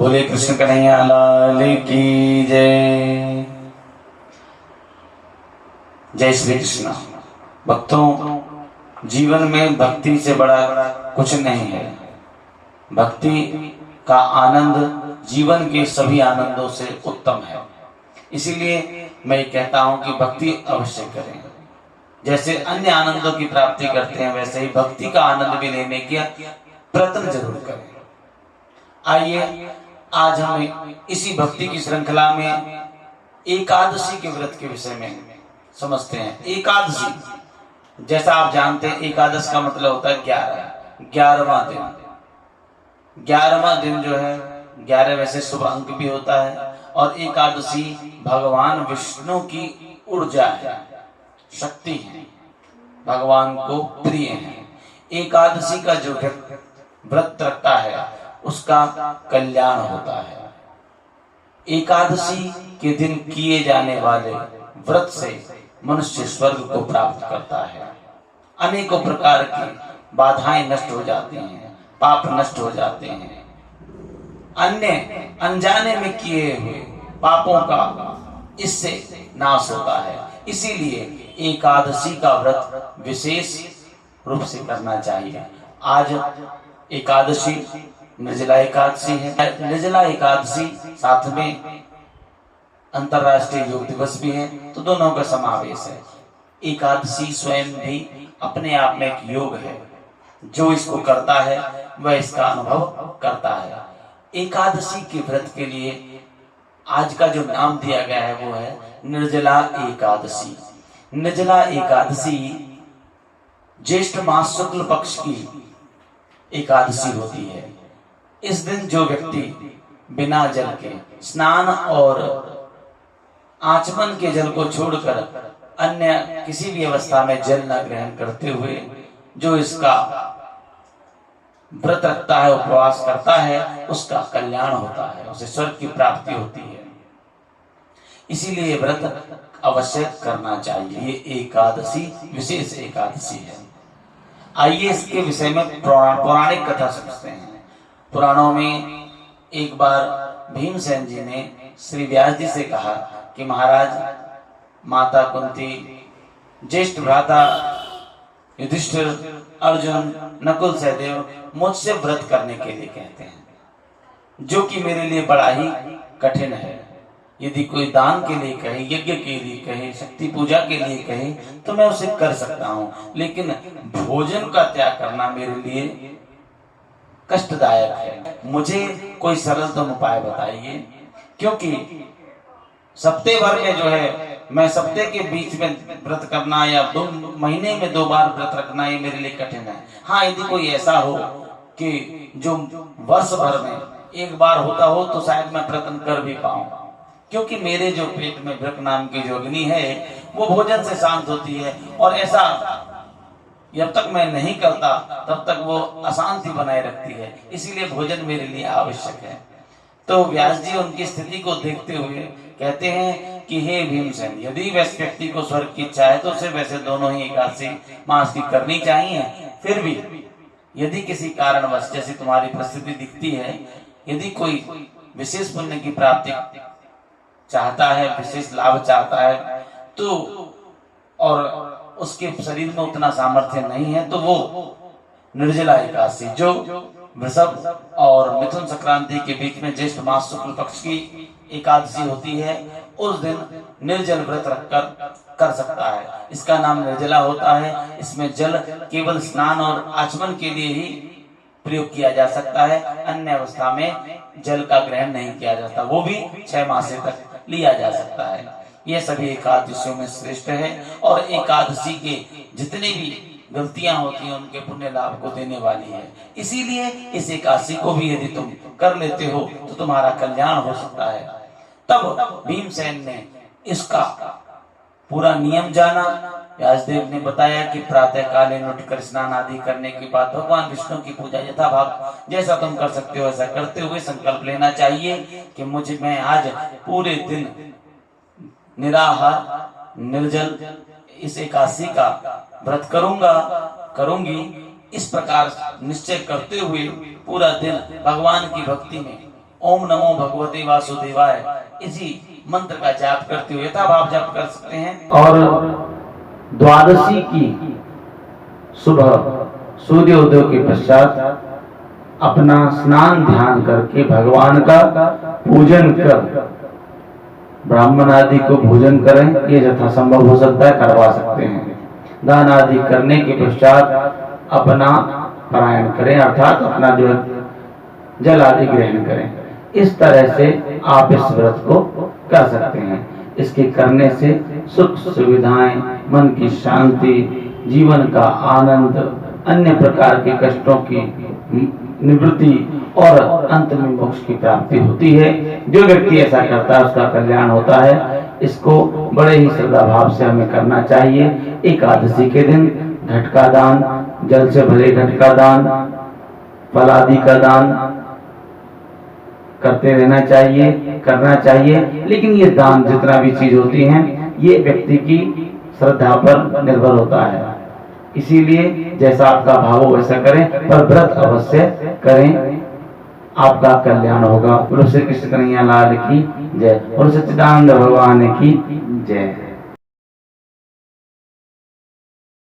बोले कृष्ण कन्हैया लाल की जय। जय श्री कृष्ण। भक्तों, जीवन में भक्ति से बड़ा कुछ नहीं है। भक्ति का आनंद जीवन के सभी आनंदों से उत्तम है। इसीलिए मैं कहता हूं कि भक्ति अवश्य करें। जैसे अन्य आनंदों की प्राप्ति करते हैं, वैसे ही भक्ति का आनंद भी लेने की प्रयत्न जरूर करें। आइए आज हम इसी भक्ति की श्रृंखला में एकादशी के व्रत के विषय में समझते हैं। एकादशी, जैसा आप जानते हैं, एकादश का मतलब होता है 11वां दिन। 11वां दिन जो है, 11 वैसे शुभ अंक भी होता है। और एकादशी भगवान विष्णु की ऊर्जा है, शक्ति है, भगवान को प्रिय है। एकादशी का जो व्रत रखता है उसका कल्याण होता है। एकादशी के दिन किए जाने वाले व्रत से मनुष्य स्वर्ग को प्राप्त करता है। अनेकों प्रकार की बाधाएं नष्ट हो जाती हैं, पाप नष्ट हो जाते हैं। अन्य अनजाने में किए हुए पापों का इससे नाश होता है। इसीलिए एकादशी का व्रत विशेष रूप से करना चाहिए। आज एकादशी निर्जला एकादशी है। निर्जला एकादशी साथ में अंतर्राष्ट्रीय योग दिवस भी है, तो दोनों का समावेश है। एकादशी स्वयं भी अपने आप में एक योग है। जो इसको करता है वह इसका अनुभव करता है। एकादशी के व्रत के लिए आज का जो नाम दिया गया है वो है निर्जला एकादशी। निर्जला एकादशी ज्येष्ठ मास शुक्ल पक्ष की एकादशी होती है। इस दिन जो व्यक्ति बिना जल के स्नान और आचमन के जल को छोड़कर अन्य किसी भी अवस्था में जल न ग्रहण करते हुए जो इसका व्रत रखता है, उपवास करता है, उसका कल्याण होता है, उसे स्वर्ग की प्राप्ति होती है। इसीलिए व्रत अवश्य करना चाहिए। ये एकादशी विशेष एकादशी है। आइए इसके विषय में पौराणिक कथा समझते हैं। पुराणों में एक बार भीमसेन जी ने श्री व्यास जी से कहा कि महाराज, माता कुंती, ज्येष्ठ भ्राता युधिष्ठिर, अर्जुन, नकुल, सहदेव मुझसे व्रत करने के लिए कहते हैं, जो कि मेरे लिए बड़ा ही कठिन है। यदि कोई दान के लिए कहे, यज्ञ के लिए कहे, शक्ति पूजा के लिए कहे तो मैं उसे कर सकता हूं, लेकिन भोजन का त्याग करना मेरे लिए कष्टदायक है। मुझे कोई सरलतम उपाय बताइए, क्योंकि सप्ते भर में जो है, मैं सप्ते के बीच में व्रत करना या 2 महीने में 2 बार व्रत रखना, ये मेरे लिए कठिन है। हाँ, यदि कोई ऐसा हो कि जो वर्ष भर में एक बार होता हो तो शायद मैं प्रयत्न कर भी पाऊं, क्योंकि मेरे जो पेट में भृक नाम की जो अग्नि है वो भोजन से शांत होती है, और ऐसा जब तक मैं नहीं करता तब तक वो अशांति बनाए रखती है। इसीलिए भोजन मेरे लिए आवश्यक है। तो व्यास जी उनकी स्थिति को देखते हुए कहते हैं कि हे भीमसेन, यदि वैसे व्यक्ति को स्वर्ग की इच्छा है तो उसे वैसे दोनों ही एकादशी मास की करनी चाहिए। फिर भी यदि किसी कारणवश, जैसे तुम्हारी परिस्थिति दिखती है, यदि कोई विशेष पुण्य की प्राप्ति चाहता है, विशेष लाभ चाहता है, तो और उसके शरीर में उतना सामर्थ्य नहीं है, तो वो निर्जला एकादशी, जो वृषभ और मिथुन संक्रांति के बीच में ज्येष्ठ मास शुक्ल पक्ष की एकादशी होती है, उस दिन निर्जल व्रत रखकर कर सकता है। इसका नाम निर्जला होता है। इसमें जल केवल स्नान और आचमन के लिए ही प्रयोग किया जा सकता है। अन्य अवस्था में जल का ग्रहण नहीं किया जाता, वो भी 6 मास तक लिया जा सकता है। यह सभी एकादशियों में श्रेष्ठ है, और एकादशी के जितने भी गलतियां होती हैं उनके पुण्य लाभ को देने वाली है। इसीलिए इस एकादशी को भी यदि तुम कर लेते हो तो तुम्हारा कल्याण हो सकता है। तब भीमसेन ने इसका पूरा नियम जाना। व्यासदेव ने बताया कि प्रातः कालीन उठकर स्नान आदि करने के बाद भगवान विष्णु की पूजा यथाभाव जैसा तुम कर सकते हो ऐसा करते हुए संकल्प लेना चाहिए कि मैं आज पूरे दिन निराहार निर्जल इस एकादशी का व्रत करूंगी। इस प्रकार निश्चय करते हुए पूरा दिन भगवान की भक्ति में ओम नमो भगवते वासुदेवाय इसी मंत्र का जाप करते हुए यथाभाव जाप कर सकते हैं। और द्वादशी की सुबह सूर्योदय के पश्चात अपना स्नान ध्यान करके भगवान का पूजन कर ब्राह्मण आदि को भोजन करें, ये यथासंभव हो सकता है करवा सकते हैं। दान आदि करने के पश्चात अपना पारायण करें, अर्थात अपना जो जल आदि ग्रहण करें। इस तरह से आप इस व्रत को कर सकते हैं। इसके करने से सुख सुविधाएं, मन की शांति, जीवन का आनंद, अन्य प्रकार के कष्टों की निवृत्ति और अंत में मोक्ष की प्राप्ति होती है। जो व्यक्ति ऐसा करता है उसका कल्याण होता है। इसको बड़े ही श्रद्धा भाव से हमें करना चाहिए। एकादशी के दिन घट का दान, जल से भरे घट का दान, फल आदि का दान करते रहना चाहिए, करना चाहिए। लेकिन ये दान जितना भी चीज होती है ये व्यक्ति की श्रद्धा पर निर्भर होता है। इसीलिए जैसा आपका भाव हो वैसा करें, पर व्रत अवश्य करें, आपका कल्याण होगा। बोलो श्री कृष्ण कन्हैया लाल की जय, बोलो सच्चिदानंद भगवान की जय।